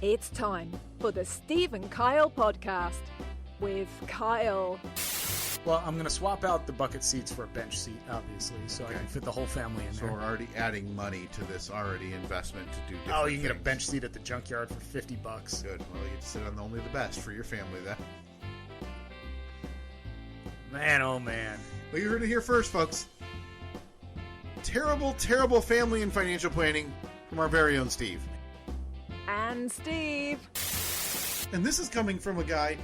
It's time for the Steve and Kyle podcast with Kyle. Well, I'm going to swap out the bucket seats for a bench seat, obviously, so I can fit the whole family in So there. we're already adding money to this investment to do different Oh, you can get a things. bench seat at the junkyard for $50. Good. Well, you get to sit on only the best for your family then. Man, oh man. Well, you heard it here first, folks. Terrible, terrible family and financial planning from our very own Steve. And Steve. And this is coming from a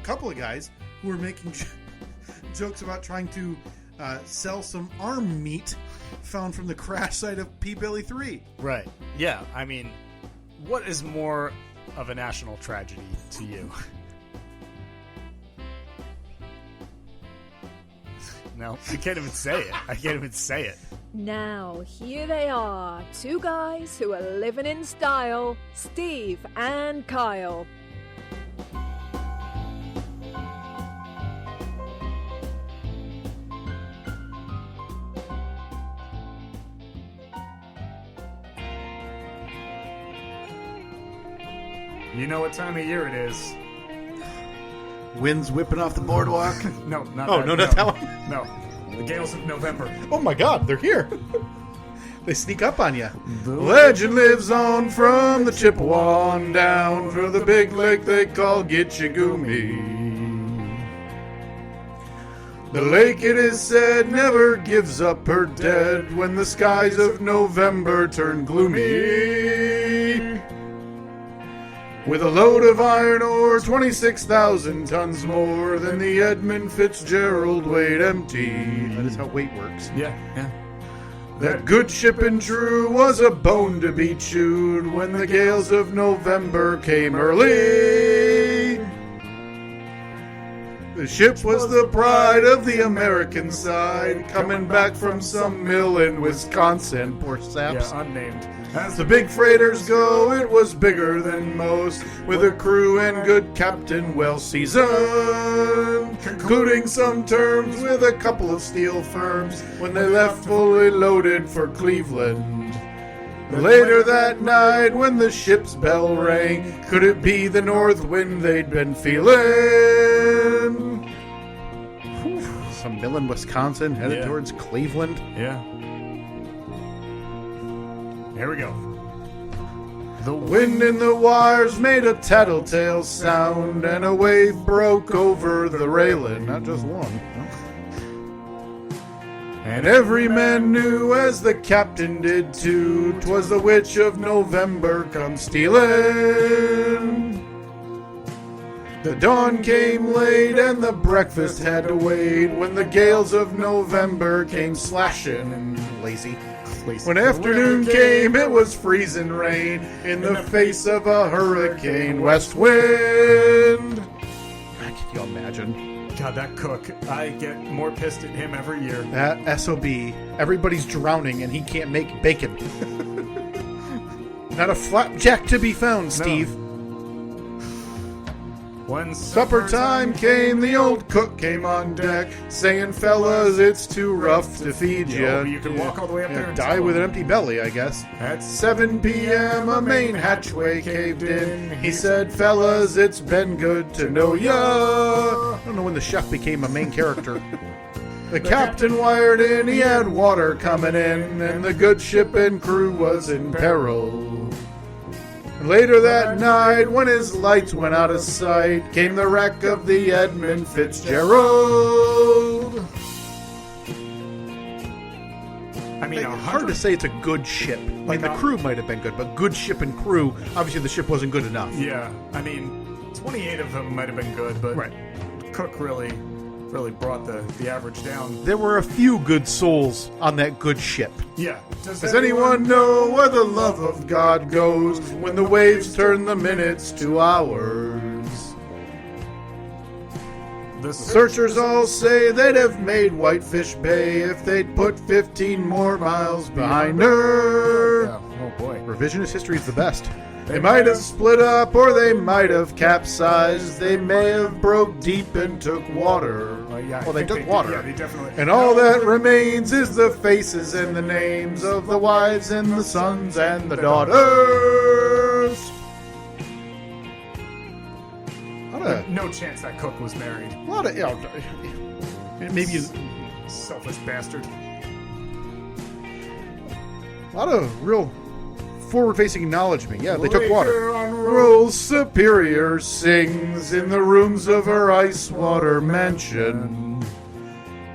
couple of guys who are making jokes about trying to sell some arm meat found from the crash site of P-Billy 3. Right. Yeah, I mean, what is more of a national tragedy to you? No, I can't even say it. Now, here they are, two guys who are living in style, Steve and Kyle. You know what time of year it is. Winds whipping off the boardwalk. No, not Oh, that. no, not that one? No, the gales of November. Oh my God, they're here. They sneak up on you. The legend lives on from the Chippewa on down for the big lake they call Gitchagumi. The lake, it is said, never gives up her dead when the skies of November turn gloomy. With a load of iron ore, 26,000 tons more than the Edmund Fitzgerald weighed empty. That is how weight works. Yeah. That good ship and true was a bone to be chewed when the gales of November came early. The ship was the pride of the American side, coming back from some mill in Wisconsin. Poor saps. Yeah, unnamed. As the big freighters go, it was bigger than most, with a crew and good captain well seasoned, concluding some terms with a couple of steel firms when they left fully loaded for Cleveland. Later that night, when the ship's bell rang, could it be the north wind they'd been feeling? Some mill in Wisconsin headed towards Cleveland. Yeah. Here we go. The wind in the wires made a tattletale sound, and a wave broke over the railing. Not just one. And every man knew, as the captain did too, 'twas the witch of November come stealing. The dawn came late, and the breakfast had to wait, when the gales of November came slashing. Lazy. When afternoon came, it was freezing rain in the face of a hurricane west wind. Can you imagine? God, that cook, I get more pissed at him every year. That SOB, everybody's drowning and he can't make bacon. Not a flapjack to be found, Steve. When Supper time came, the old cook came on deck, saying, fellas, it's too rough to feed you. You can walk all the way up there and die tell with an him. empty belly, I guess. At 7 p.m., a main hatchway caved in. He said, fellas, it's been good to know ya. I don't know when the chef became a main character. The captain wired in, he had water coming in, and the good ship and crew was in peril. Later that night, when his lights went out of sight, came the wreck of the Edmund Fitzgerald. I mean, Hard to say it's a good ship. Like, the crew might have been good, but good ship and crew, obviously the ship wasn't good enough. Yeah, I mean, 28 of them might have been good, but Right. Cook really brought the average down. There were a few good souls on that good ship. Yeah. Does anyone know where the love of God goes when the waves turn the minutes to hours? The Searchers all say they'd have made Whitefish Bay if they'd put 15 more miles behind her. Yeah. Oh boy. Revisionist history is the best. They might have split up or they might have capsized. They may have broke deep and took water. Well, they took water. Yeah, they definitely. And all that remains is the faces and the names of the wives and the sons and the daughters. no chance that cook was married. A lot of, maybe you, Selfish bastard. a lot of real forward-facing acknowledgement. Yeah, they took Laker water. on Rose Superior sings in the rooms of her ice water mansion.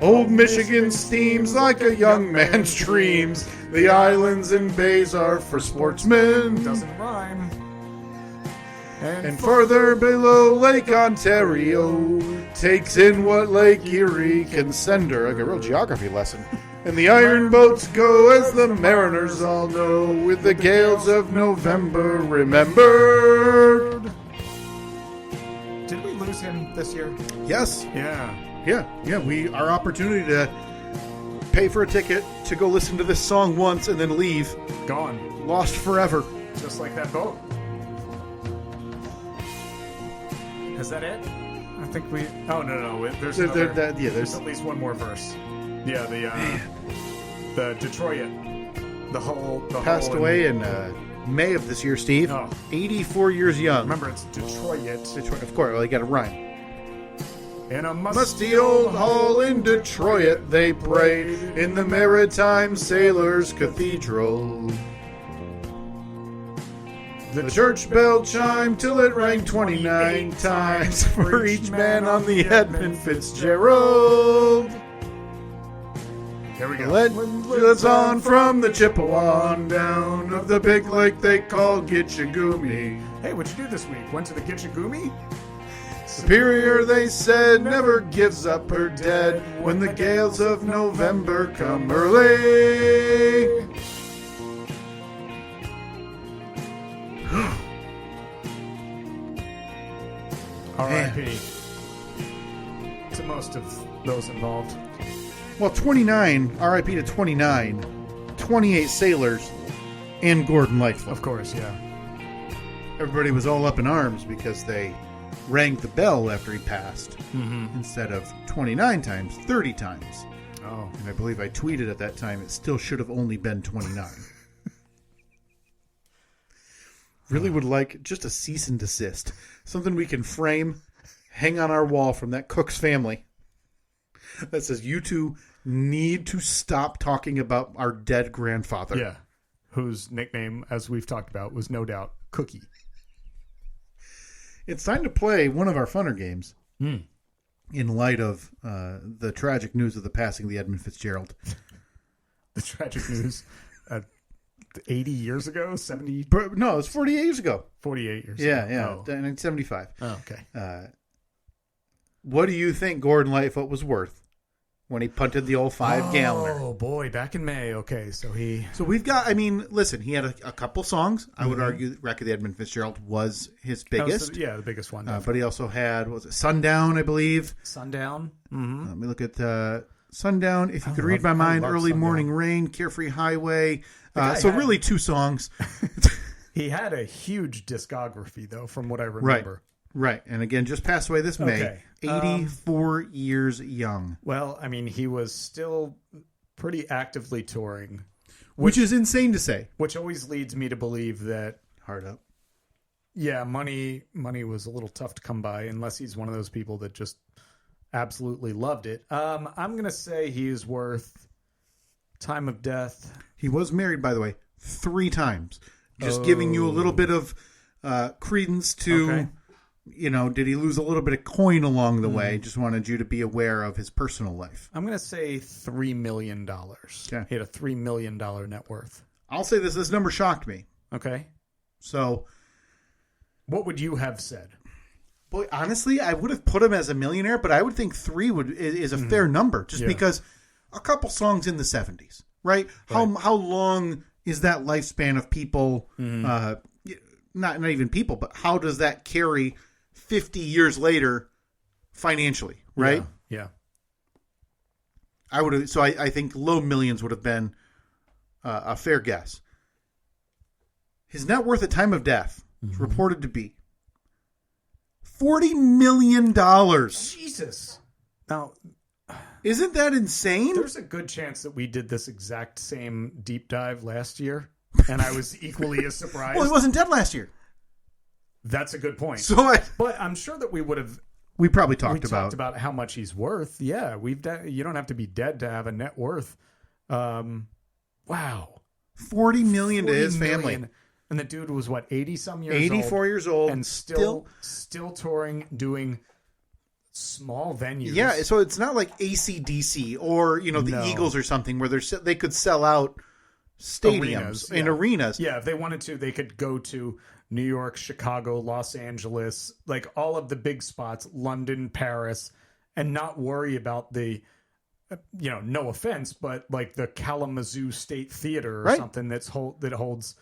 Old Michigan steams like a young man's dreams. The islands and bays are for sportsmen. Doesn't rhyme. And farther below, Lake Ontario takes in what Lake Erie can send her. Like a real geography lesson. And the iron boats go, as the mariners all know, with the gales of November remembered. Did we lose him this year? Yes. Yeah. Yeah. Our opportunity to pay for a ticket to go listen to this song once and then leave. Gone. Lost forever. Just like that boat. Is that it? I think we... Oh, no. There's another... There's at least one more verse. Yeah, the Detroit. The whole passed away in May of this year, Steve. Oh. 84 years young. Remember, it's Detroit. Of course, well, you got to rhyme. In a Musty old hall in Detroit, they prayed in the Maritime Sailors Cathedral. The church bell chimed till it rang 29 times for each man on the Edmund Fitzgerald. Here we go. Legend lives on from the Chippewa down of the big lake they call Gitchagumi. Hey, what'd you do this week? Went to the Gitchagumi? Superior, they said, never gives up her dead when the gales of November come early. R.I.P. to most of those involved. Well, 29, R.I.P. to 29, 28 sailors, and Gordon Lightfoot. Of course, yeah. Everybody was all up in arms because they rang the bell after he passed. Instead of 29 times, 30 times. Oh. And I believe I tweeted at that time, it still should have only been 29. Really would like just a cease and desist. Something we can frame, hang on our wall from that Cook's family. That says, you two need to stop talking about our dead grandfather. Yeah. Whose nickname, as we've talked about, was no doubt Cookie. It's time to play one of our funner games. In light of the tragic news of the passing of the Edmund Fitzgerald. The tragic news. 80 years ago? 70? No, it was 48 years ago. 48 years Yeah, ago. yeah. Oh. 1975. Oh, okay. What do you think Gordon Lightfoot was worth when he punted the old 5-galloner? Oh, boy. Back in May. Okay, so we've got, listen, he had a couple songs. I would argue that Wreck of the Edmund Fitzgerald was his biggest. The biggest one. But he also had, what was it, Sundown, I believe. Sundown? Let me look at Sundown, If You Could Read My Mind, Early Sundown. Morning Rain, Carefree Highway. Really 2 songs. He had a huge discography, though, from what I remember. Right. And again, just passed away this May. 84 years young. Well, he was still pretty actively touring. Which is insane to say. Which always leads me to believe that... Hard up. Yeah, money was a little tough to come by, unless he's one of those people that just absolutely loved it. I'm going to say he's worth time of death. He was married, by the way, 3 times. Just giving you a little bit of credence to... Okay. Did he lose a little bit of coin along the way? Just wanted you to be aware of his personal life. I'm going to say $3 million. Okay. He had a $3 million net worth. I'll say this. This number shocked me. Okay. So. What would you have said? Boy, honestly, I would have put him as a millionaire, but I would think 3 is a fair number. Just because a couple songs in the 70s, right? How long is that lifespan of people, not even people, but how does that carry 50 years later financially, right? Yeah. I would have. So I think low millions would have been a fair guess. His net worth at time of death is reported to be $40 million. Jesus. Now, isn't that insane? There's a good chance that we did this exact same deep dive last year, and I was equally as surprised. Well, he wasn't dead last year. That's a good point. But I'm sure that we would have We probably we talked about how much he's worth. Yeah, you don't have to be dead to have a net worth. Wow, $40 million to his family. And the dude was what, 80 some years 84 years old. And still touring, doing small venues. Yeah, so it's not like AC/DC or, the Eagles or something where they could sell out stadiums and arenas. Yeah, if they wanted to, they could go to New York, Chicago, Los Angeles, like all of the big spots, London, Paris, and not worry about the, no offense, but like the Kalamazoo State Theater or something that holds,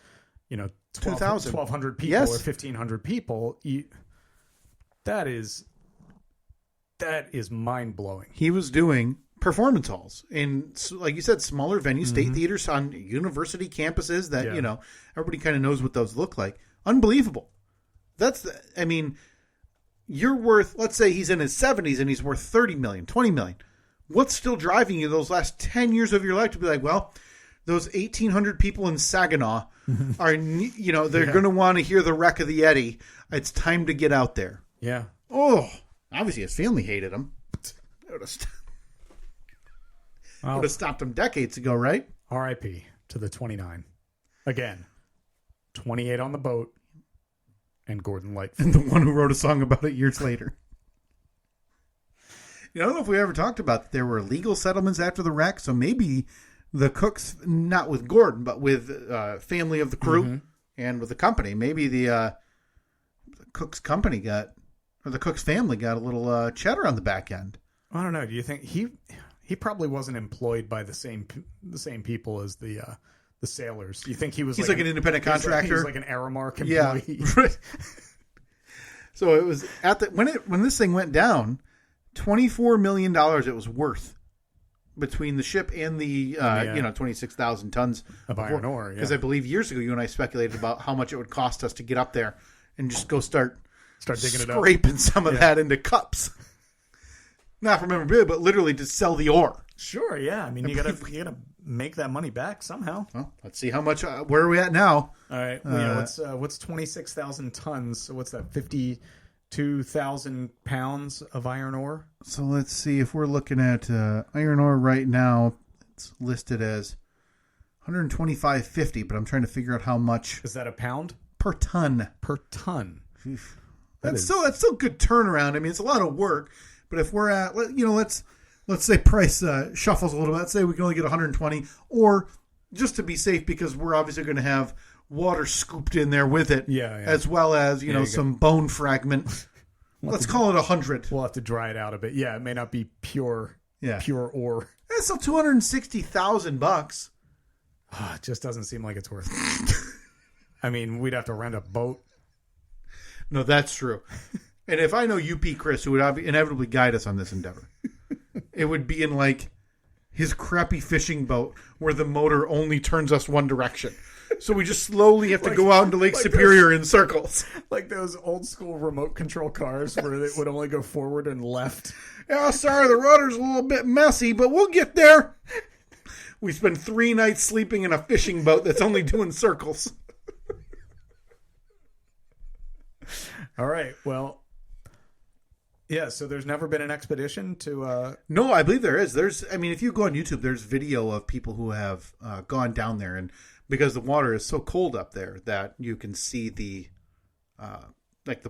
1,200 people or 1,500 people. That is mind blowing. He was doing performance halls in, like you said, smaller venues, state theaters on university campuses that, everybody kind of knows what those look like. Unbelievable. You're worth, let's say he's in his 70s and he's worth 30 million, 20 million. What's still driving you those last 10 years of your life to be like, well, those 1,800 people in Saginaw are, they're going to want to hear the wreck of the Eddy. It's time to get out there. Yeah. Oh, obviously his family hated him. They would have stopped him decades ago, right? R.I.P. to the 29. Again, 28 on the boat, and Gordon Lightfoot. And the one who wrote a song about it years later. I don't know if we ever talked about that there were legal settlements after the wreck, so maybe the Cooks, not with Gordon, but with family of the crew and with the company, maybe the Cooks company the Cooks family got a little cheddar on the back end. I don't know. Do you think he probably wasn't employed by the same people as the sailors? Do you think he's like an independent contractor? He's like an Aramark employee. Yeah. Right. So it was when this thing went down, $24 million it was worth between the ship and the 26,000 tons of iron ore. Because I believe years ago you and I speculated about how much it would cost us to get up there and just go start digging it up, scraping some of that into cups. Not for memorabilia, but literally to sell the ore. Sure, yeah. I mean, you gotta make that money back somehow. Well, let's see how much. Where are we at now? All right. What's 26,000 tons? So what's that? 52,000 pounds of iron ore. So let's see if we're looking at iron ore right now. It's listed as 125.50, but I'm trying to figure out how much. Is that a pound per ton? Per ton. That's still good turnaround. I mean, it's a lot of work. But if we're at, let's say price shuffles a little bit. Let's say we can only get 120, or just to be safe, because we're obviously going to have water scooped in there with it, as well as some bone fragment. Let's call it 100. We'll have to dry it out a bit. Yeah, it may not be pure ore. That's still $260,000. It just doesn't seem like it's worth it. I mean, we'd have to rent a boat. No, that's true. And if I know UP Chris, who would inevitably guide us on this endeavor, it would be in like his crappy fishing boat where the motor only turns us one direction. So we just slowly have to go out into Lake Superior in circles. Like those old school remote control cars where they would only go forward and left. Yeah, sorry, the rudder's a little bit messy, but we'll get there. We spend 3 nights sleeping in a fishing boat that's only doing circles. All right, well... Yeah, so there's never been an expedition to... No, I believe there is. If you go on YouTube, there's video of people who have gone down there, and because the water is so cold up there that you can see the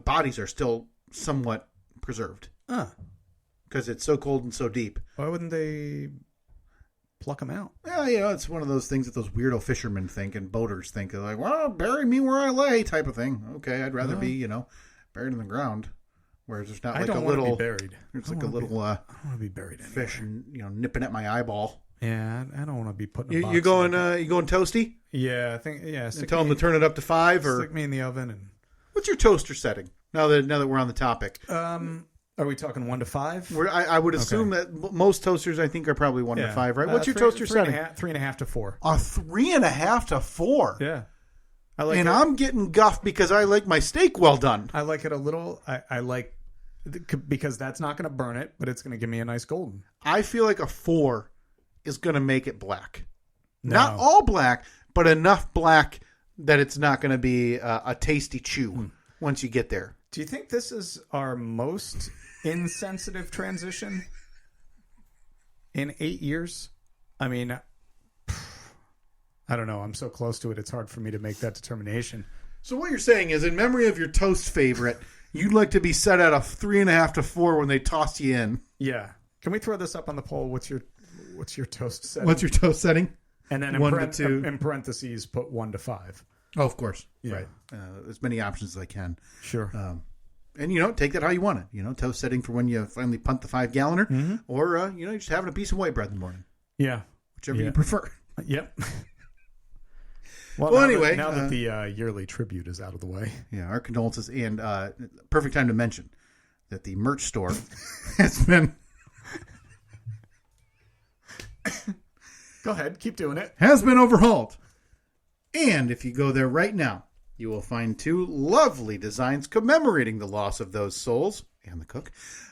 bodies are still somewhat preserved. Because it's so cold and so deep. Why wouldn't they pluck them out? Yeah, it's one of those things that those weirdo fishermen think and boaters think. They're like, well, bury me where I lay type of thing. Okay, I'd rather be, buried in the ground. Whereas there's not like a little buried. There's like a little I don't want to be buried anywhere. Fish and nipping at my eyeball. Yeah, I don't want to be putting. You going toasty? Yeah, I think And tell them to turn it up to 5 or stick me in the oven. And what's your toaster setting? Now that we're on the topic, are we talking 1 to 5? I would assume that most toasters I think are probably 1 to 5, right? What's your toaster setting? 3.5 to 4. 3.5 to 4. Yeah. I'm getting guffed because I like my steak well done. I like it a little. I like because that's not going to burn it, but it's going to give me a nice golden. I feel like a 4 is going to make it black. No. Not all black, but enough black that it's not going to be a tasty chew once you get there. Do you think this is our most insensitive transition in 8 years. I mean, I don't know. I'm so close to it. It's hard for me to make that determination. So what you're saying is, in memory of your toast favorite, you'd like to be set at a 3.5 to 4 when they toss you in. Yeah. Can we throw this up on the poll? What's your toast setting? What's your toast setting? And then in parentheses, put 1 to 5. Oh, of course. Yeah. Right. As many options as I can. Sure. And, take that how you want it. Toast setting for when you finally punt the 5-galloner, or, just having a piece of white bread in the morning. Yeah. Whichever you prefer. Yep. Well, anyway. Now that the yearly tribute is out of the way. Yeah, our condolences. And perfect time to mention that the merch store has been... Go ahead. Keep doing it. Has been overhauled. And if you go there right now, you will find 2 lovely designs commemorating the loss of those souls and the cook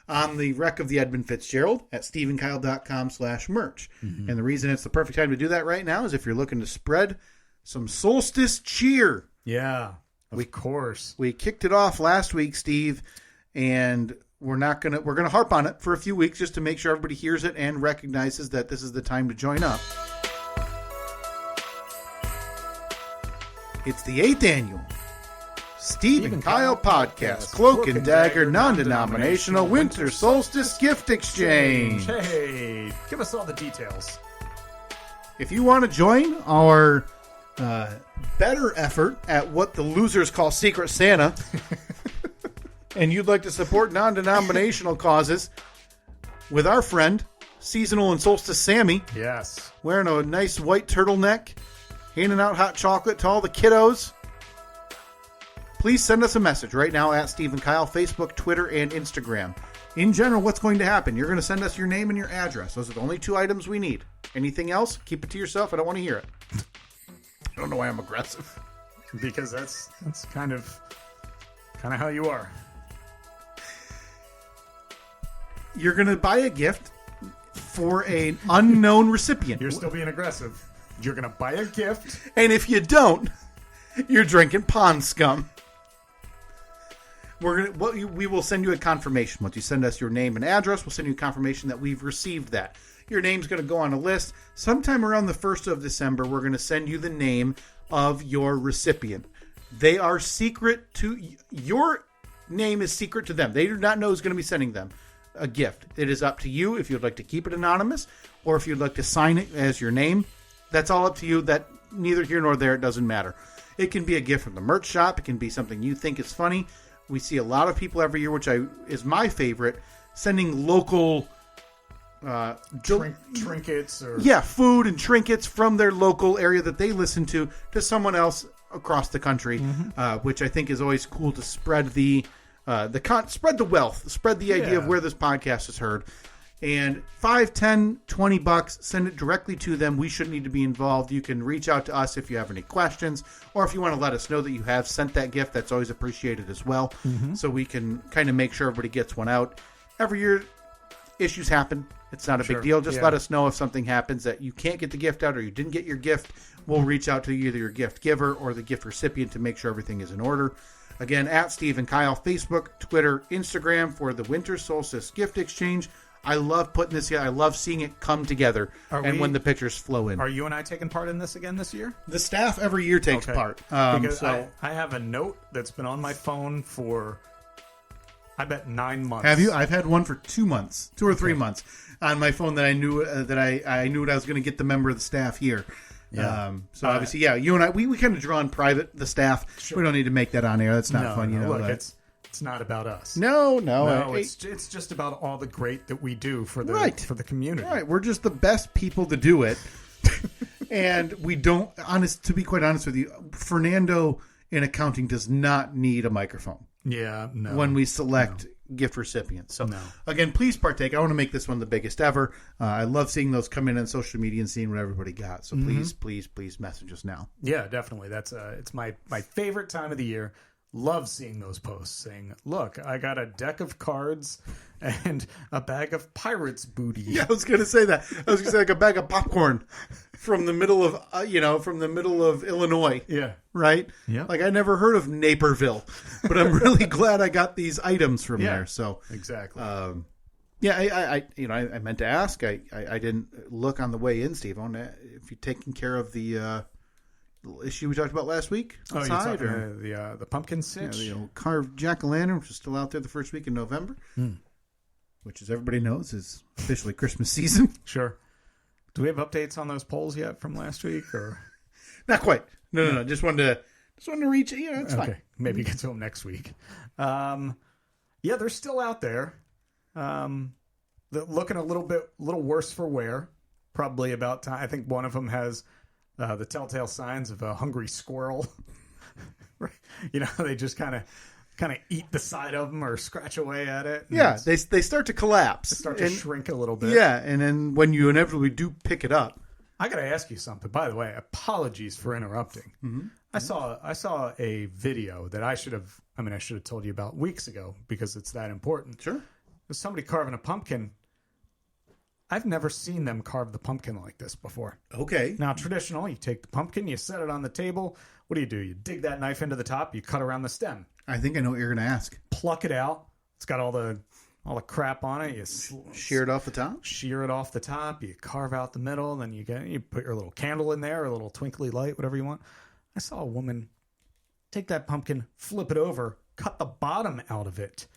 on the wreck of the Edmund Fitzgerald at steveandkyle.com/merch. And the reason it's the perfect time to do that right now is if you're looking to spread some solstice cheer. Yeah, of course. We kicked it off last week, Steve, and we're gonna harp on it for a few weeks just to make sure everybody hears it and recognizes that this is the time to join up. It's the 8th annual Steve and Kyle Podcast, Cloak and Dagger Non-Denominational Winter Solstice Gift Exchange. Hey, give us all the details. If you want to join our better effort at what the losers call Secret Santa, and you'd like to support non-denominational causes with our friend, Seasonal and Solstice Sammy, yes, wearing a nice white turtleneck, handing out hot chocolate to all the kiddos, please send us a message right now at Steve and Kyle, Facebook, Twitter, and Instagram. In general, what's going to happen? You're going to send us your name and your address. Those are the only 2 items we need. Anything else, keep it to yourself. I don't want to hear it. I don't know why I'm aggressive. Because that's kind of how you are. You're going to buy a gift for an unknown recipient. You're still being aggressive. You're going to buy a gift. And if you don't, you're drinking pond scum. We will send you a confirmation. Once you send us your name and address, we'll send you a confirmation that we've received that. Your name's going to go on a list. Sometime around the 1st of December, we're going to send you the name of your recipient. They are secret to... Your name is secret to them. They do not know who's going to be sending them a gift. It is up to you if you'd like to keep it anonymous or if you'd like to sign it as your name. That's all up to you. That neither here nor there. It doesn't matter. It can be a gift from the merch shop. It can be something you think is funny. We see a lot of people every year, which is my favorite, sending local... trinkets or food and trinkets from their local area that they listen to someone else across the country, which I think is always cool to spread spread the wealth, spread the idea of where this podcast is heard. And $5, $10, $20, send it directly to them. We shouldn't need to be involved. You can reach out to us if you have any questions, or if you want to let us know that you have sent that gift. That's always appreciated as well. So we can kind of make sure everybody gets one out. Every year, issues happen. It's not a big deal. Just let us know if something happens that you can't get the gift out or you didn't get your gift. We'll reach out to either your gift giver or the gift recipient to make sure everything is in order. Again, at Steve and Kyle, Facebook, Twitter, Instagram for the Winter Solstice Gift Exchange. I love putting this here. I love seeing it come together when the pictures flow in. Are you and I taking part in this again this year? The staff every year takes part. Because I have a note that's been on my phone for, I bet, 9 months. Have you? I've had one for 2 months, 2 or 3 months on my phone that I knew I knew what I was going to get the member of the staff here. Yeah. So obviously, you and I, we kind of draw on private, the staff. Sure. We don't need to make that on air. That's not fun. Look, it's not about us. No. It's just about all the great that we do for the community. Right. We're just the best people to do it. And we don't, to be quite honest with you, Fernando in accounting does not need a microphone. Yeah, no. When we select gift recipients. So, again, please partake. I want to make this one the biggest ever. I love seeing those come in on social media and seeing what everybody got. So please message us now. Yeah, definitely. That's it's my favorite time of the year. love seeing those posts saying, "Look, I got a deck of cards and a bag of pirates booty." Yeah, I was going to say that. I was going to say like a bag of popcorn from the middle of, from the middle of Illinois. Yeah. Right? Yeah. Like I never heard of Naperville, but I'm really glad I got these items from there. So exactly. I meant to ask. I didn't look on the way in, Steve. If you're taking care of the issue we talked about last week. You're talking the pumpkin sitch? The old carved jack-o'-lantern, which is still out there the first week in November, which, as everybody knows, is officially Christmas season. Sure. Do we have updates on those polls yet from last week? Or not quite. No. Just wanted to reach. It's fine. Maybe get to them next week. They're still out there. They're looking a little worse for wear. Probably about time. I think one of them has the telltale signs of a hungry squirrel. They just kind of eat the side of them or scratch away at it. Yeah, they start to collapse. They start to shrink a little bit. Yeah, and then when you inevitably do pick it up. I got to ask you something. By the way, apologies for interrupting. Mm-hmm. I saw a video that I should have told you about weeks ago because it's that important. Sure. There's somebody carving a pumpkin. I've never seen them carve the pumpkin like this before. Okay. Now, traditional, you take the pumpkin, you set it on the table. What do? You dig that knife into the top, you cut around the stem. I think I know what you're going to ask. Pluck it out. It's got all the crap on it. You shear it off the top? Shear it off the top. You carve out the middle. Then you put your little candle in there, or a little twinkly light, whatever you want. I saw a woman take that pumpkin, flip it over, cut the bottom out of it,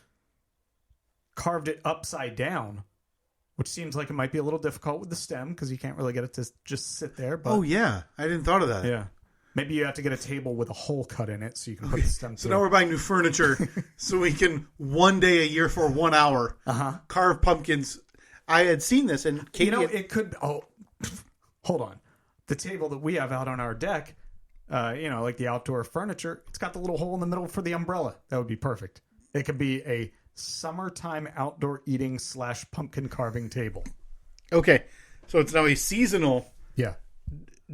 carved it upside down, which seems like it might be a little difficult with the stem because you can't really get it to just sit there. But, oh, yeah. I didn't thought of that. Yeah. Maybe you have to get a table with a hole cut in it so you can put the stem So now we're buying new furniture so we can one day a year for 1 hour carve pumpkins. I had seen this and Katie... it could... Oh, hold on. The table that we have out on our deck, like the outdoor furniture, it's got the little hole in the middle for the umbrella. That would be perfect. It could be a summertime outdoor eating / pumpkin carving table. Okay. So it's now a seasonal... Yeah.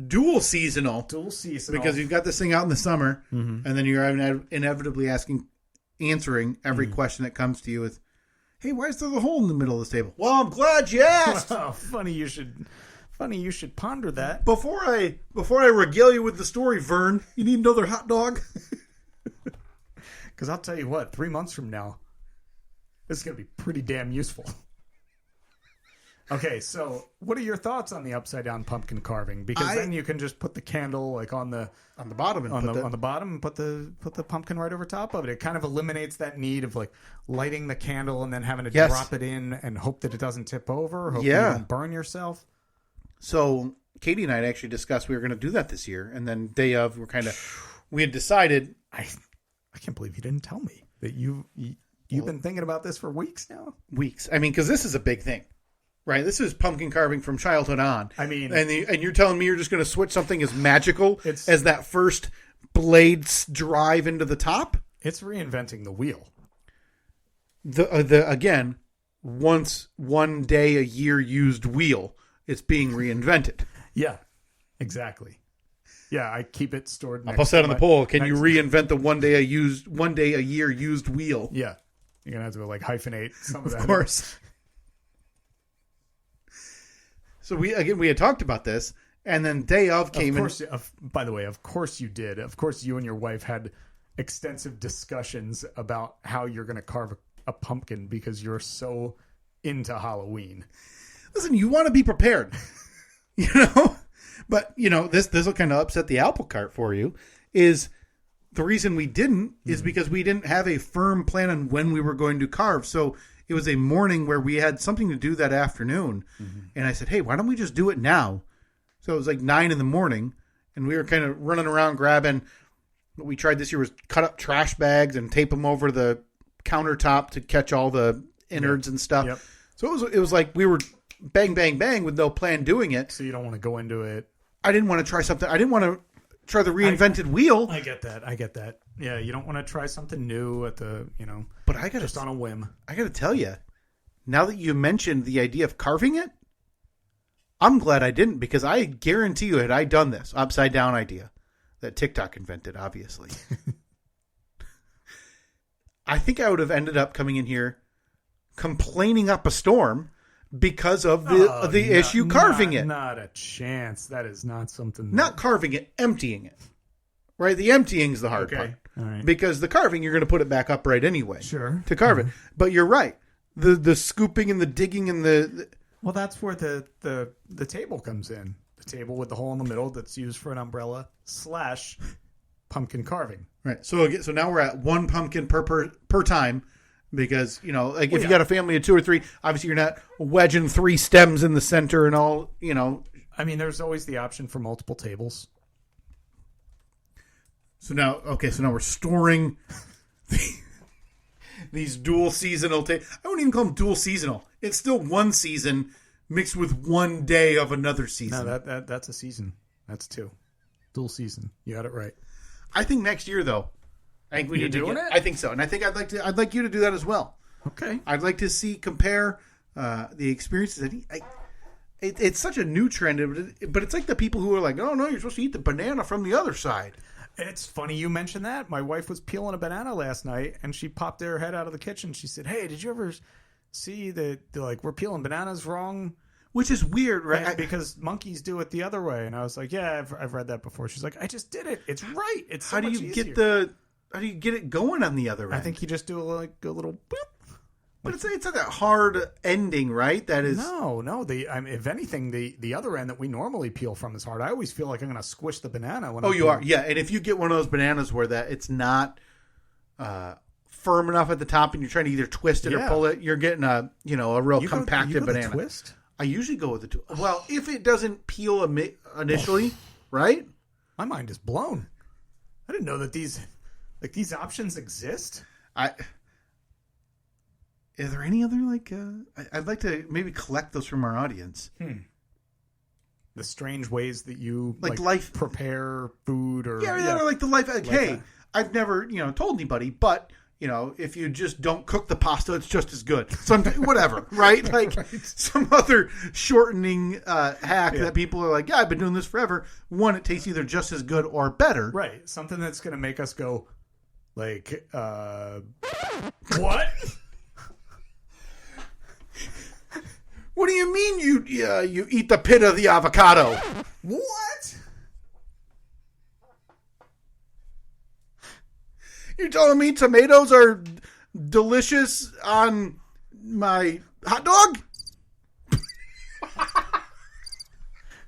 Dual seasonal. Because you've got this thing out in the summer, and then you're inevitably answering every question that comes to you with, "Hey, why is there the hole in the middle of this table?" Well, I'm glad you asked. Oh, funny you should ponder that. Before I regale you with the story, Vern, you need another hot dog? Because I'll tell you what, 3 months from now, this is going to be pretty damn useful. Okay, so what are your thoughts on the upside down pumpkin carving? Because then you can just put the candle like on the bottom and on the bottom and put the pumpkin right over top of it. It kind of eliminates that need of like lighting the candle and then having to drop it in and hope that it doesn't tip over. Hope you don't burn yourself. So Katie and I had actually discussed we were going to do that this year, and then day of we had decided. I can't believe you didn't tell me that you've been thinking about this for weeks now. Weeks. I mean, because this is a big thing. Right, this is pumpkin carving from childhood on. I mean, and you're telling me you're just going to switch something as magical as that first blades drive into the top? It's reinventing the wheel. Again, once one day a year used wheel, it's being reinvented. Yeah, exactly. Yeah, I keep it stored. I'll post that on the poll. Can you reinvent the one day a year used wheel? Yeah, you're gonna have to like hyphenate some of that. Of course. So we had talked about this, and then day of came. By the way, of course you did. Of course, you and your wife had extensive discussions about how you're going to carve a pumpkin because you're so into Halloween. Listen, you want to be prepared, But this will kind of upset the apple cart for you. Is the reason we didn't is because we didn't have a firm plan on when we were going to carve. So. It was a morning where we had something to do that afternoon. Mm-hmm. And I said, hey, why don't we just do it now? So it was like 9 a.m. and we were kind of running around grabbing. What we tried this year was cut up trash bags and tape them over the countertop to catch all the innards and stuff. Yep. So it was like we were bang, bang, bang with no plan doing it. So you don't want to go into it. I didn't want to try something. I didn't want to try the reinvented wheel. I get that. Yeah, you don't want to try something new at the, but I got just on a whim. I got to tell you, now that you mentioned the idea of carving it, I'm glad I didn't, because I guarantee you, had I done this upside down idea that TikTok invented, obviously, I think I would have ended up coming in here complaining up a storm because of the issue carving it. Not a chance. That is not something. Not carving it, emptying it. Right? The emptying is the hard part. All right. Because the carving, you're going to put it back upright anyway. Sure. To carve it. But you're right. The scooping and the digging and the Well, that's where the table comes in. The table with the hole in the middle that's used for an umbrella / pumpkin carving. Right. So now we're at one pumpkin per time. Because, if you got a family of 2 or 3, obviously you're not wedging 3 stems in the center and all, I mean, there's always the option for multiple tables. So now we're storing these dual seasonal I wouldn't even call them dual seasonal. It's still one season mixed with one day of another season. No, that's a season. That's 2. Dual season. You got it right. I think next year, though, I think we need to do it. I think so, and I think I'd like you to do that as well. Okay. I'd like to compare the experiences. It's such a new trend, but it's like the people who are like, "Oh no, you're supposed to eat the banana from the other side." It's funny you mentioned that. My wife was peeling a banana last night, and she popped her head out of the kitchen. She said, "Hey, did you ever see that? Like, we're peeling bananas wrong?" Which is weird, right? Because monkeys do it the other way. And I was like, "Yeah, I've read that before." She's like, "I just did it. It's right. It's so much easier." How do you get it going on the other end? I think you just do a little boop. But it's not that hard ending, right? That is no. If anything, the other end that we normally peel from is hard. I always feel like I'm going to squish the banana when. You are, yeah. And if you get one of those bananas where it's not firm enough at the top, and you're trying to either twist it or pull it, you're getting a real compacted banana. Twist? I usually go with the twist. Well, if it doesn't peel initially, right? My mind is blown. I didn't know that these options exist. Is there any other I'd like to maybe collect those from our audience. The strange ways that you life prepare food or like the life. Hey, I've never told anybody, but if you just don't cook the pasta, it's just as good. Sometimes, whatever, right? Like some other shortening hack that people are like, yeah, I've been doing this forever. One, it tastes either just as good or better. Right. Something that's going to make us go what? What do you mean you eat the pit of the avocado? What? You're telling me tomatoes are delicious on my hot dog?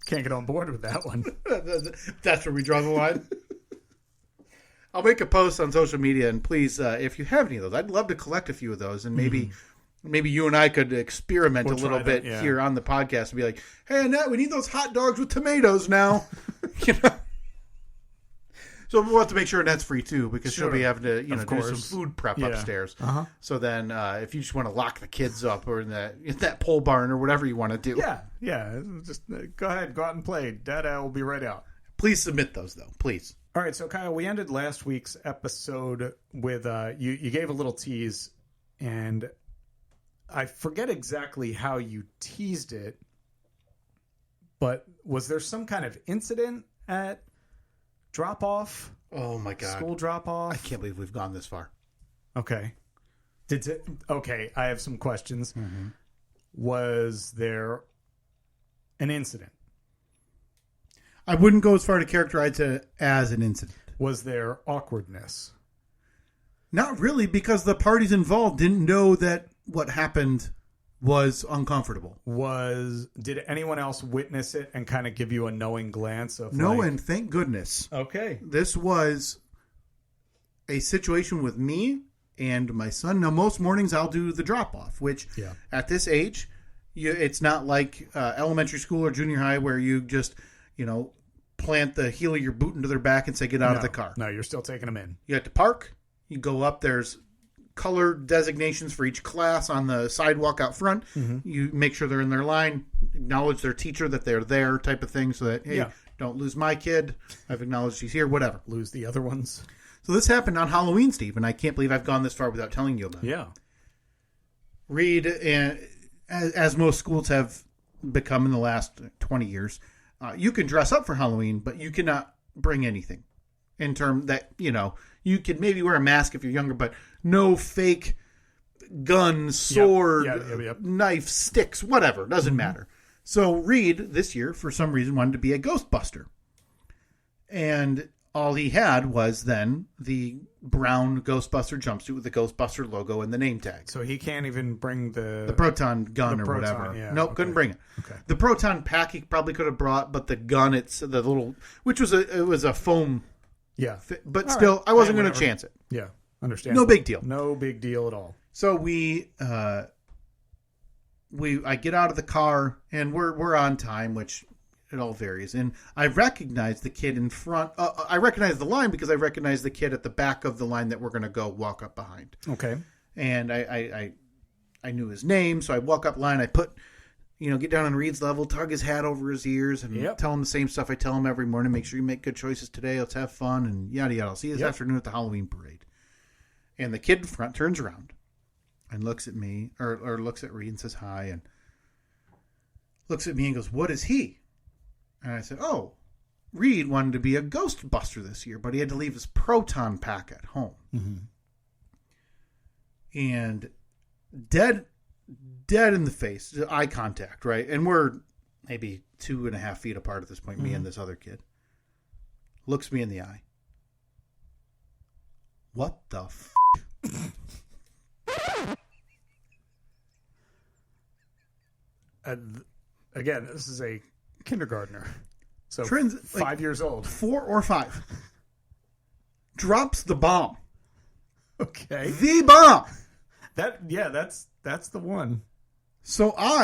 Can't get on board with that one. That's where we draw the line. I'll make a post on social media, and please, if you have any of those, I'd love to collect a few of those, and maybe you and I could experiment a little bit here on the podcast and be like, "Hey, Annette, we need those hot dogs with tomatoes now." So we'll have to make sure Annette's free too, because she'll be having to do some food prep upstairs. Uh-huh. So then, if you just want to lock the kids up or in that pole barn or whatever you want to do, just go ahead, go out and play. Dada will be right out. Please submit those though, please. All right, so Kyle, we ended last week's episode with you gave a little tease, and I forget exactly how you teased it, but was there some kind of incident at drop-off? Oh, my God. School drop-off? I can't believe we've gone this far. Okay. Okay, I have some questions. Mm-hmm. Was there an incident? I wouldn't go as far to characterize it as an incident. Was there awkwardness? Not really, because the parties involved didn't know that what happened was uncomfortable. Did anyone else witness it and kind of give you a knowing glance of no, and thank goodness. Okay. This was a situation with me and my son. Now, most mornings I'll do the drop-off, which at this age, it's not like elementary school or junior high where you just, plant the heel of your boot into their back and say, get out of the car. No, you're still taking them in. You have to park. You go up. There's color designations for each class on the sidewalk out front. Mm-hmm. You make sure they're in their line, acknowledge their teacher that they're there type of thing so that, hey, don't lose my kid. I've acknowledged he's here, whatever. Lose the other ones. So this happened on Halloween, Steve, and I can't believe I've gone this far without telling you about it. Yeah. Reed, as most schools have become in the last 20 years, you can dress up for Halloween, but you cannot bring anything. in terms that, you could maybe wear a mask if you're younger, but no fake gun, sword, knife, sticks, whatever. Doesn't matter. So Reed this year, for some reason, wanted to be a Ghostbuster. And all he had was then the brown Ghostbuster jumpsuit with the Ghostbuster logo and the name tag. So he can't even bring the proton gun or whatever. Yeah, nope, couldn't bring it. Okay. The proton pack he probably could have brought, but the gun, it was a foam. Yeah. But all still, right. I wasn't going to chance it. Yeah, understand. No big deal. No big deal at all. So I get out of the car and we're on time, which it all varies. And I recognize the kid in front. I recognize the line because I recognize the kid at the back of the line that we're going to go walk up behind. Okay. And I knew his name, so I walk up line. I get down on Reed's level, tug his hat over his ears, and tell him the same stuff I tell him every morning. Make sure you make good choices today. Let's have fun, and yada yada. I'll see you this afternoon at the Halloween parade. And the kid in front turns around and looks at me, or looks at Reed and says hi, and looks at me and goes, "What is he?" And I said, "Oh, Reed wanted to be a Ghostbuster this year, but he had to leave his proton pack at home." Mm-hmm. And dead in the face, eye contact, right? And we're maybe 2.5 feet apart at this point, me and this other kid. Looks me in the eye. What the f***? Again, this is a kindergartner. So 5 years old. 4 or 5. Drops the bomb. Okay. The bomb. That's the one. So all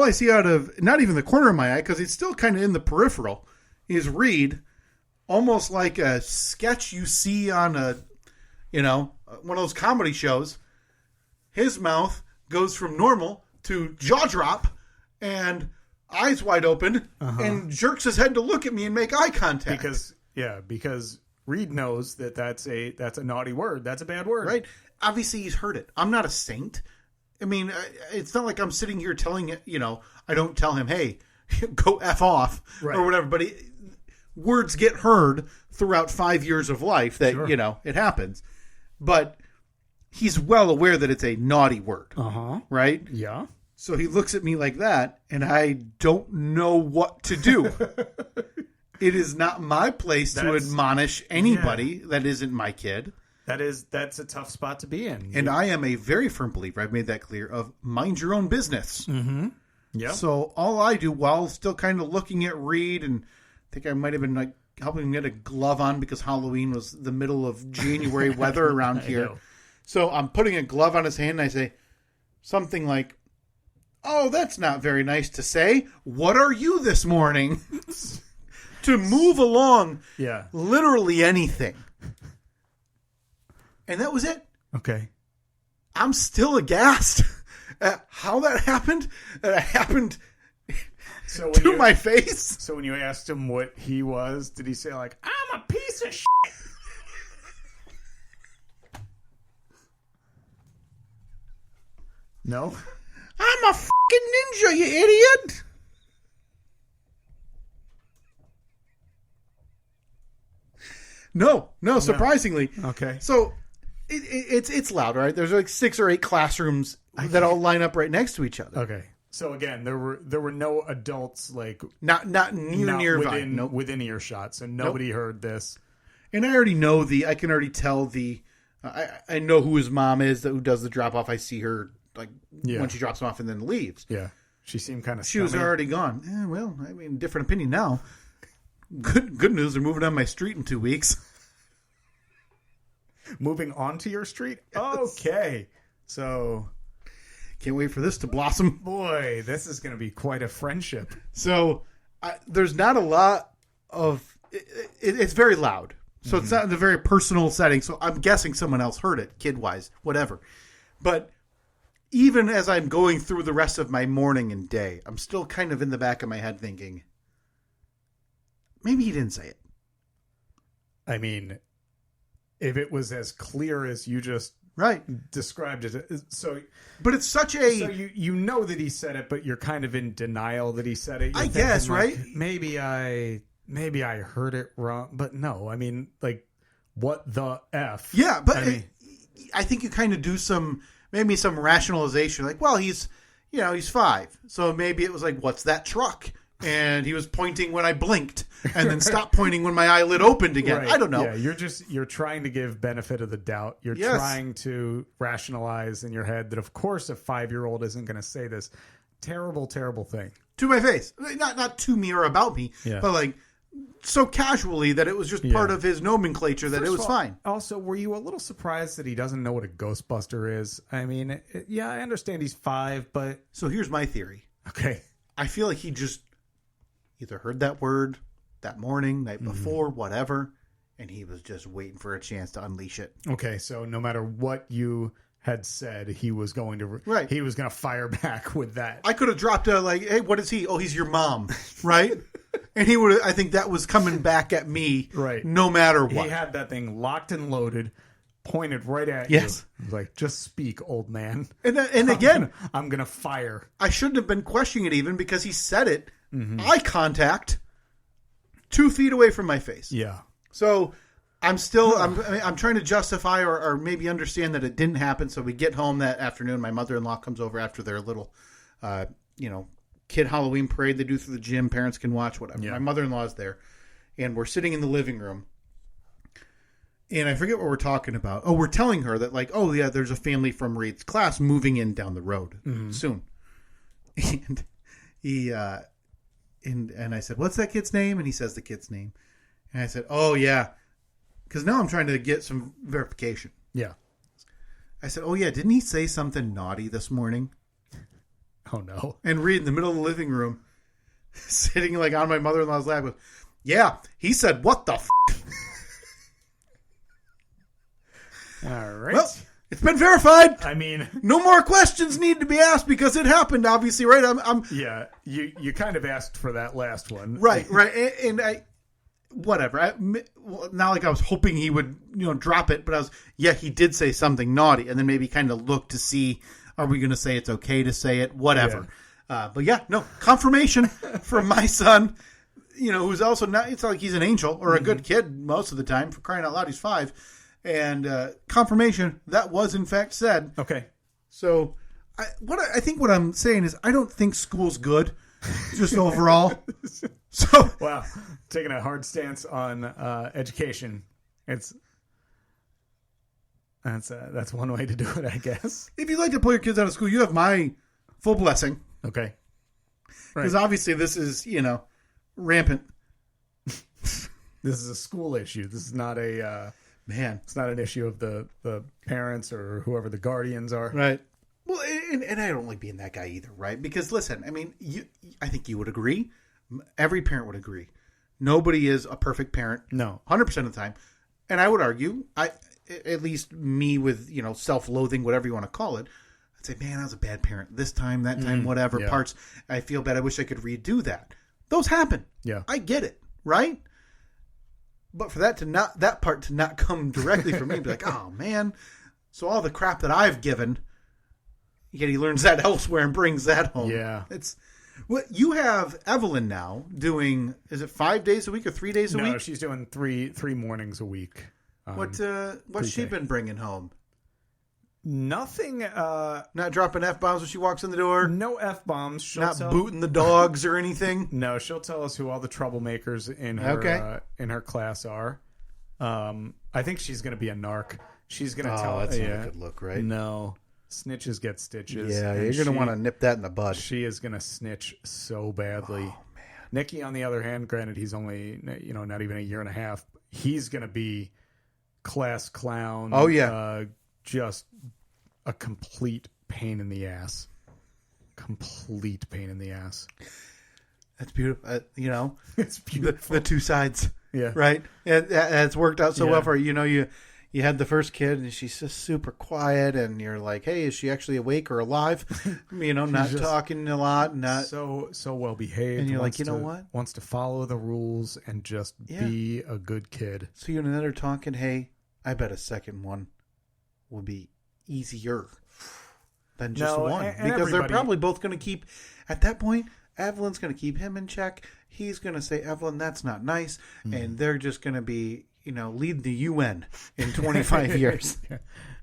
I see out of, not even the corner of my eye, because it's still kind of in the peripheral, is Reed, almost like a sketch you see on one of those comedy shows. His mouth goes from normal to jaw drop and eyes wide open and jerks his head to look at me and make eye contact. Because Reed knows that's a naughty word. That's a bad word. Right. Obviously he's heard it. I'm not a saint. I mean, it's not like I'm sitting here telling it, I don't tell him, hey, go F off or whatever. But words get heard throughout 5 years of life that, it happens. But he's well aware that it's a naughty word. Right? Yeah. So he looks at me like that, and I don't know what to do. It is not my place to admonish anybody that isn't my kid. That's a tough spot to be in. And I am a very firm believer, I've made that clear, of mind your own business. Mm-hmm. Yeah. So all I do while still kind of looking at Reed, and I think I might have been like helping him get a glove on because Halloween was the middle of January weather around here. So I'm putting a glove on his hand and I say something like, "Oh, that's not very nice to say. What are you this morning?" To move along literally anything. And that was it. Okay. I'm still aghast at how that happened. That happened to my face. So when you asked him what he was, did he say like, "I'm a piece of shit"? No? "I'm a fucking ninja, you idiot." No, surprisingly. Okay. So it's loud, right? There's like 6 or 8 classrooms that all line up right next to each other. Okay. So again, there were no adults like not nearby, within earshot, so nobody heard this. And I already know I can already tell I know who his mom is, who does the drop off. I see her when she drops him off and then leaves. Yeah. She seemed kind of She was already gone. Well, I mean, different opinion now. Good news, they're moving on my street in 2 weeks. Moving onto your street? Yes. Okay. So can't wait for this to blossom. Boy, this is going to be quite a friendship. So there's not a lot of... It's very loud. So it's not in a very personal setting. So I'm guessing someone else heard it, kid-wise, whatever. But even as I'm going through the rest of my morning and day, I'm still kind of in the back of my head thinking, maybe he didn't say it. I mean, if it was as clear as you just described it, but it's such a... So you know that he said it, but you're kind of in denial that he said it. I guess, right? Maybe I maybe I heard it wrong, but no, I mean, like, what the F? Yeah, but I think you kind of do maybe some rationalization. Like, well, he's 5. So maybe it was like, what's that truck? And he was pointing when I blinked and then stopped pointing when my eyelid opened again. Right. I don't know. Yeah, you're trying to give benefit of the doubt. You're trying to rationalize in your head that, of course, a 5-year-old isn't going to say this terrible, terrible thing to my face. Not to me or about me, but like so casually that it was just part of his nomenclature that it was fine. Also, were you a little surprised that he doesn't know what a Ghostbuster is? I mean, I understand he's 5, but... So here's my theory. Okay. I feel like he just either heard that word that morning, night before, whatever, and he was just waiting for a chance to unleash it. Okay, so no matter what you had said, he was going to he was going to fire back with that. I could have dropped hey, what is he? Oh, he's your mom, right? And he would. I think that was coming back at me, right? No matter what. He had that thing locked and loaded, pointed right at you. Yes, like, just speak, old man. And again, I'm gonna fire. I shouldn't have been questioning it even because he said it. Eye contact, 2 feet away from my face. Yeah. So I'm still I'm trying to justify or maybe understand that it didn't happen. So we get home that afternoon. My mother-in-law comes over after their little, kid Halloween parade they do through the gym. Parents can watch, whatever. Yeah. My mother-in-law is there, and we're sitting in the living room. And I forget what we're talking about. Oh, we're telling her that, like, oh yeah, there's a family from Reed's class moving in down the road soon. And he and I said, what's that kid's name? And he says the kid's name. And I said, oh yeah, because now I'm trying to get some verification. Yeah. I said, oh yeah, didn't he say something naughty this morning? Oh no. And Reed in the middle of the living room, sitting like on my mother-in-law's lap, goes, yeah, he said, what the f***? All right. Well, it's been verified. I mean, no more questions need to be asked because it happened, obviously, right? Yeah, you kind of asked for that last one. Right. And I, whatever. Not like I was hoping he would, drop it, but he did say something naughty, and then maybe kind of look to see, are we going to say it's okay to say it? Whatever. Yeah. But confirmation from my son, who's also not, it's not like he's an angel or a good kid most of the time, for crying out loud, he's 5. And confirmation that was in fact said. Okay. So I think what I'm saying is I don't think school's good, just overall. So wow, taking a hard stance on education. That's one way to do it, I guess. If you'd like to pull your kids out of school, you have my full blessing. Okay. Because obviously this is rampant. This is a school issue. This is not a. It's not an issue of the parents or whoever the guardians are. Right. Well, and I don't like being that guy either, right? Because, listen, I mean, I think you would agree. Every parent would agree. Nobody is a perfect parent. No. 100% of the time. And I would argue, at least me with, self-loathing, whatever you want to call it, I'd say, man, I was a bad parent. This time, that time, whatever parts. I feel bad. I wish I could redo that. Those happen. Yeah. I get it, right? But for that part to not come directly from me, be like, oh man, so all the crap that I've given, yet he learns that elsewhere and brings that home. Yeah, it's what you have Evelyn now doing. Is it 5 days a week or 3 days a week? No, she's doing three mornings a week. What's she been bringing home? Nothing. Not dropping F-bombs when she walks in the door? No F-bombs. Not booting the dogs or anything? No, she'll tell us who all the troublemakers in her class are. I think she's going to be a narc. She's going to tell us. That's not a good look, right? No. Snitches get stitches. Yeah, you're going to want to nip that in the bud. She is going to snitch so badly. Oh, man. Nikki, on the other hand, granted, he's only, not even a year and a half. He's going to be class clown. Oh, yeah. Just a complete pain in the ass. Complete pain in the ass. That's beautiful. It's beautiful. The two sides. Yeah. Right? It's worked out so well for you. You had the first kid and she's just super quiet and you're like, hey, is she actually awake or alive? Not talking a lot. Not so well behaved. And you're like, what? Wants to follow the rules and just be a good kid. So you and another talking, hey, I bet a second one will be easier than just one. Because they're probably both going to keep, at that point, Evelyn's going to keep him in check. He's going to say, Evelyn, that's not nice. And they're just going to be, lead the UN in 25 years.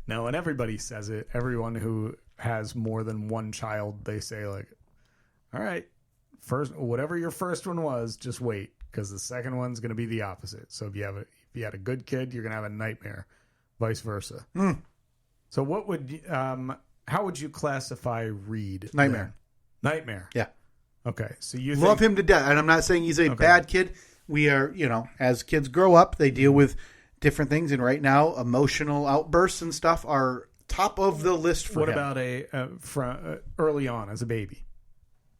No, and everybody says it. Everyone who has more than one child, they say like, all right, first, whatever your first one was, just wait, because the second one's going to be the opposite. So if you had a good kid, you're going to have a nightmare, vice versa. So how would you classify Reed? Nightmare. Then? Nightmare. Yeah. Okay. So you love him to death. And I'm not saying he's a bad kid. We are, as kids grow up, they deal with different things. And right now, emotional outbursts and stuff are top of the list for him. What about from early on as a baby?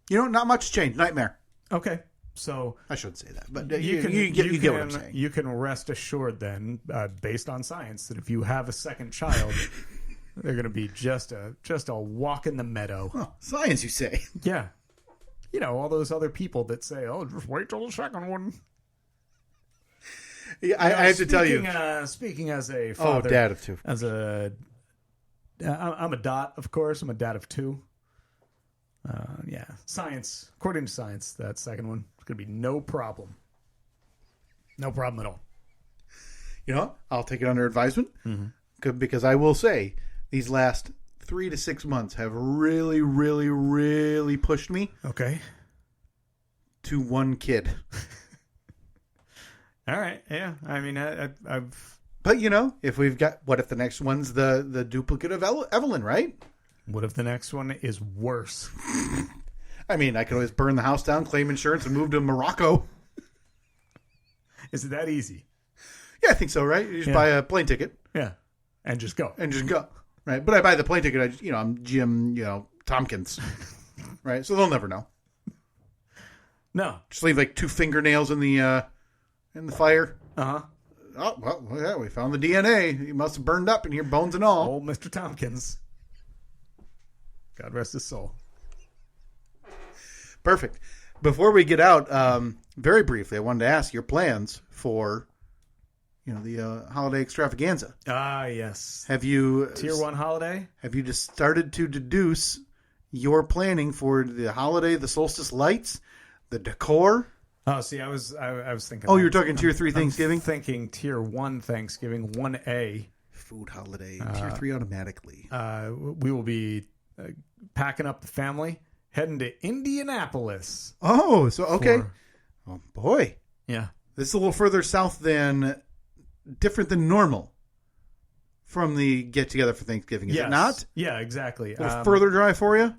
Not much change. Nightmare. Okay. So I shouldn't say that, but you get what I'm saying. You can rest assured then, based on science, that if you have a second child, they're going to be just a walk in the meadow. Oh, science, you say? Yeah. All those other people that say, "Oh, just wait till the second one." Yeah, I have to tell you. Speaking as a father, dad of two. I'm a dot, of course. I'm a dad of two. Science. According to science, that second one is going to be no problem. No problem at all. I'll take it under advisement because I will say these last 3 to 6 months have really, really, really pushed me. Okay. To one kid. All right. Yeah. I mean, I've. But if we've got, what if the next one's the duplicate of Evelyn, right? What if the next one is worse? I mean, I could always burn the house down, claim insurance, and move to Morocco. Is it that easy? Yeah, I think so, right? You just buy a plane ticket. Yeah. And just go. Right. But I buy the plane ticket, I'm Jim, Tompkins. Right? So they'll never know. No. Just leave like 2 fingernails in the fire. Uh-huh. Oh, well, yeah, we found the DNA. He must have burned up in here, bones and all. Old Mr. Tompkins. God rest his soul. Perfect. Before we get out, very briefly, I wanted to ask your plans for, the holiday extravaganza. Ah, yes. Have you... Tier 1 holiday? Have you just started to deduce your planning for the holiday, the solstice lights, the decor? Oh, see, I was thinking... Oh, you're talking Tier 3 Thanksgiving? I'm thinking Tier 1 Thanksgiving, 1A. Food holiday, Tier 3 automatically. We will be packing up the family, heading to Indianapolis. Oh, so, okay. Oh, boy. Yeah. This is a little further south different than normal from the get-together for Thanksgiving, is it not? Yeah, exactly. A little further drive for you?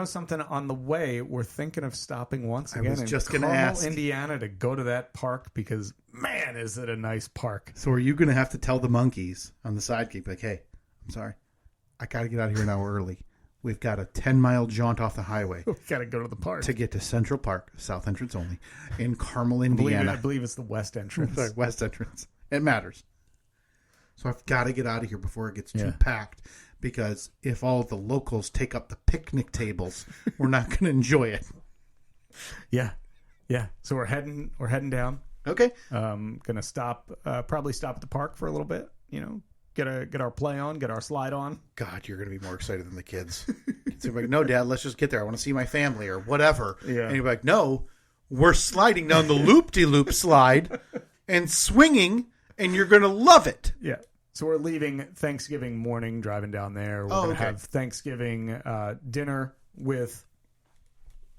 Something on the way, we're thinking of stopping once again in Carmel, ask. Indiana, to go to that park because, man, is it a nice park. So are you going to have to tell the monkeys on the sidekick, like, hey, I'm sorry, I got to get out of here an hour early. We've got a 10-mile jaunt off the highway. We've got to go to the park. To get to Central Park, south entrance only, in Carmel, Indiana. I believe it's the west entrance. Sorry, west entrance. It matters. So I've got to get out of here before it gets too packed, because if all the locals take up the picnic tables, we're not going to enjoy it. Yeah. So we're heading down. Okay. Gonna stop, probably stop at the park for a little bit. Get our play on, get our slide on. God, you're going to be more excited than the kids. So like, no, Dad, let's just get there. I want to see my family or whatever. Yeah. And you're like, no, we're sliding down the loop-de-loop slide and swinging, and you're going to love it. Yeah. So we're leaving Thanksgiving morning, driving down there. We're going to have Thanksgiving dinner with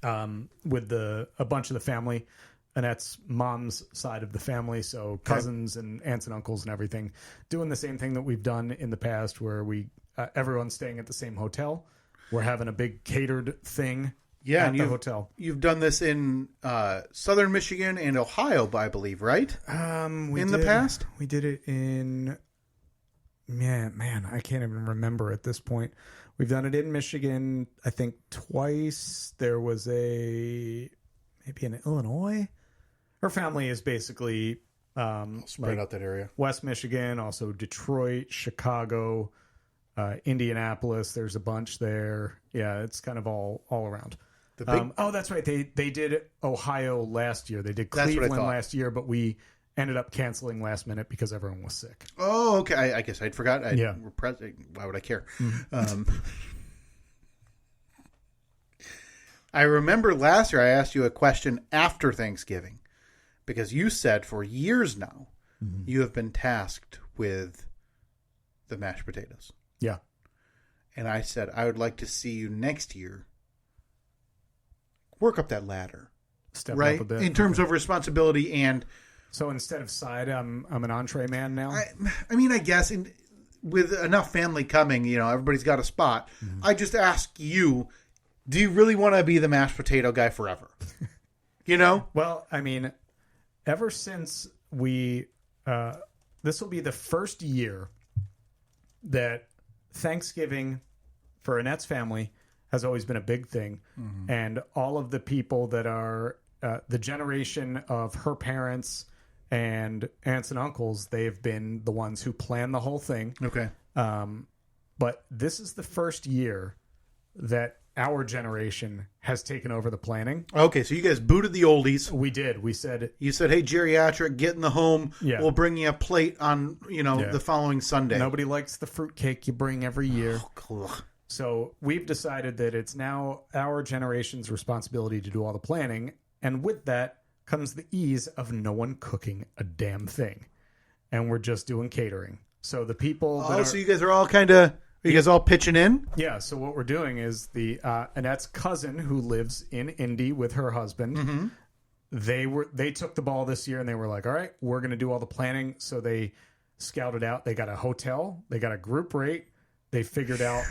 a bunch of the family. Annette's mom's side of the family, so cousins and aunts and uncles and everything, doing the same thing that we've done in the past, where everyone's staying at the same hotel. We're having a big catered thing at the hotel. You've done this in southern Michigan and Ohio, I believe, right? The past? We did it in... Man, I can't even remember at this point. We've done it in Michigan, I think, twice. There was maybe in Illinois. Her family is basically spread out that area. West Michigan, also Detroit, Chicago, Indianapolis. There's a bunch there. Yeah, it's kind of all around. That's right. They did Ohio last year. They did Cleveland last year, but we ended up canceling last minute because everyone was sick. Oh, okay. I guess I'd forgot. Why would I care? Mm-hmm. I remember last year I asked you a question after Thanksgiving because you said for years now you have been tasked with the mashed potatoes. Yeah. And I said, I would like to see you next year work up that ladder. Step right? up a bit. In terms of responsibility and... So instead of side, I'm an entree man now? I mean, I guess with enough family coming, everybody's got a spot. I just ask you, do you really want to be the mashed potato guy forever? Well, I mean, ever since we... this will be the first year that Thanksgiving for Annette's family has always been a big thing. And all of the people that are the generation of her parents and aunts and uncles, they've been the ones who plan the whole thing. Okay. But this is the first year that our generation has taken over the planning. Okay, so you guys booted the oldies. We did. We said... You said, hey, geriatric, get in the home. Yeah. We'll bring you a plate on, the following Sunday. Nobody likes the fruitcake you bring every year. Oh, cool. So we've decided that it's now our generation's responsibility to do all the planning. And with that comes the ease of no one cooking a damn thing. And we're just doing catering. So the people... So you guys are all kind of... Are you guys all pitching in? Yeah, so what we're doing is the Annette's cousin who lives in Indy with her husband, they took the ball this year and they were like, all right, we're going to do all the planning. So they scouted out. They got a hotel. They got a group rate. They figured out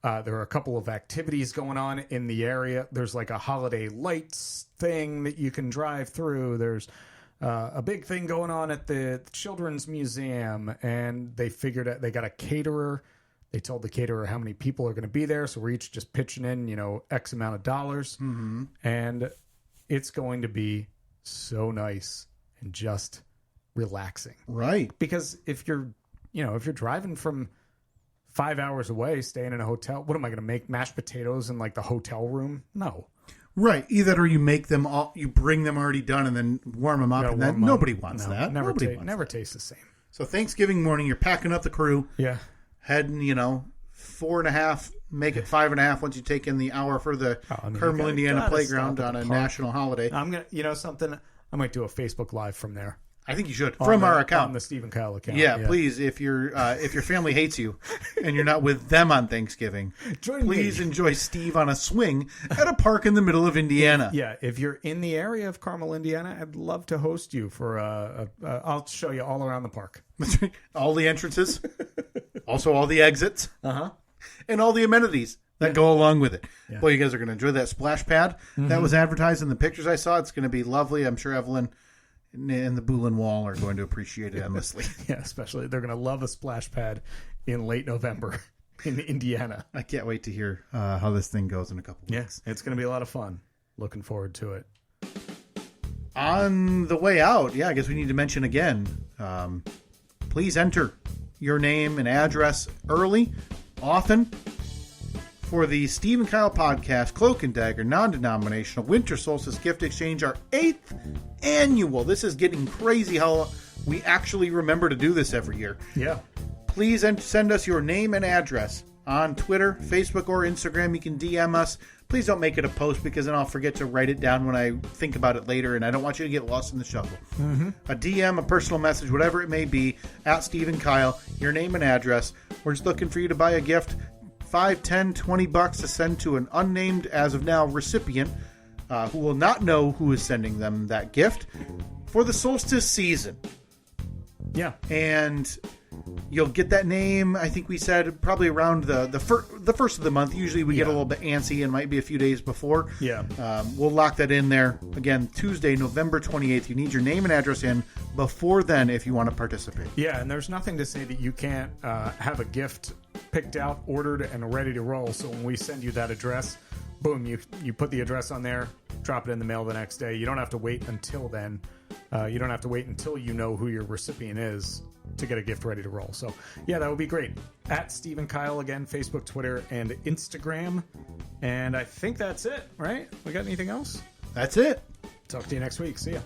there are a couple of activities going on in the area. There's like a holiday lights thing that you can drive through. There's a big thing going on at the Children's Museum. And they figured out they got a caterer. They told the caterer how many people are going to be there. So we're each just pitching in, X amount of dollars. And it's going to be so nice and just relaxing. Right. Because if you're driving from 5 hours away, staying in a hotel, what am I going to make mashed potatoes in like the hotel room? No. Right. Either or you make them all, you bring them already done and then warm them up. And then nobody wants that. Never tastes the same. So Thanksgiving morning, you're packing up the crew. Yeah. Heading, 4.5, make it 5.5 once you take in the hour for the Carmel, Indiana playground on a national holiday. I'm going to, something, I might do a Facebook Live from there. I think you should. From our account. On the Stephen Kyle account. Yeah, please, if your family hates you and you're not with them on Thanksgiving, please enjoy Steve on a swing at a park in the middle of Indiana. Yeah, if you're in the area of Carmel, Indiana, I'd love to host you for I'll show you all around the park. All the entrances. Also all the exits. Uh-huh. And all the amenities that go along with it. Yeah. Boy, you guys are going to enjoy that splash pad. That was advertised in the pictures I saw. It's going to be lovely. I'm sure Evelyn and the Boulin Wall are going to appreciate it endlessly. Yeah, especially they're going to love a splash pad in late November in Indiana. I can't wait to hear how this thing goes in a couple weeks. Yes, it's going to be a lot of fun. Looking forward to it. On the way out, I guess we need to mention again, please enter your name and address early, often, for the Steve and Kyle podcast, Cloak and Dagger, non-denominational Winter Solstice Gift Exchange, our 8th annual. This is getting crazy how we actually remember to do this every year. Yeah. Please send us your name and address on Twitter, Facebook, or Instagram. You can DM us. Please don't make it a post because then I'll forget to write it down when I think about it later, and I don't want you to get lost in the shuffle. A DM, a personal message, whatever it may be, at Steve and Kyle, your name and address. We're just looking for you to buy a gift. $5, $10, $20 to send to an unnamed, as of now, recipient who will not know who is sending them that gift for the solstice season. Yeah. And you'll get that name, I think we said, probably around the first of the month. Usually we get a little bit antsy and might be a few days before. Yeah. We'll lock that in there. Again, Tuesday, November 28th. You need your name and address in before then if you want to participate. Yeah, and there's nothing to say that you can't have a gift picked out, ordered, and ready to roll. So when we send you that address, boom, you put the address on there, drop it in the mail the next day. You don't have to wait until then. You don't have to wait until you know who your recipient is to get a gift ready to roll. So, yeah, that would be great. At Steve and Kyle again, Facebook, Twitter, and Instagram. And I think that's it, right? We got anything else? That's it. Talk to you next week. See ya.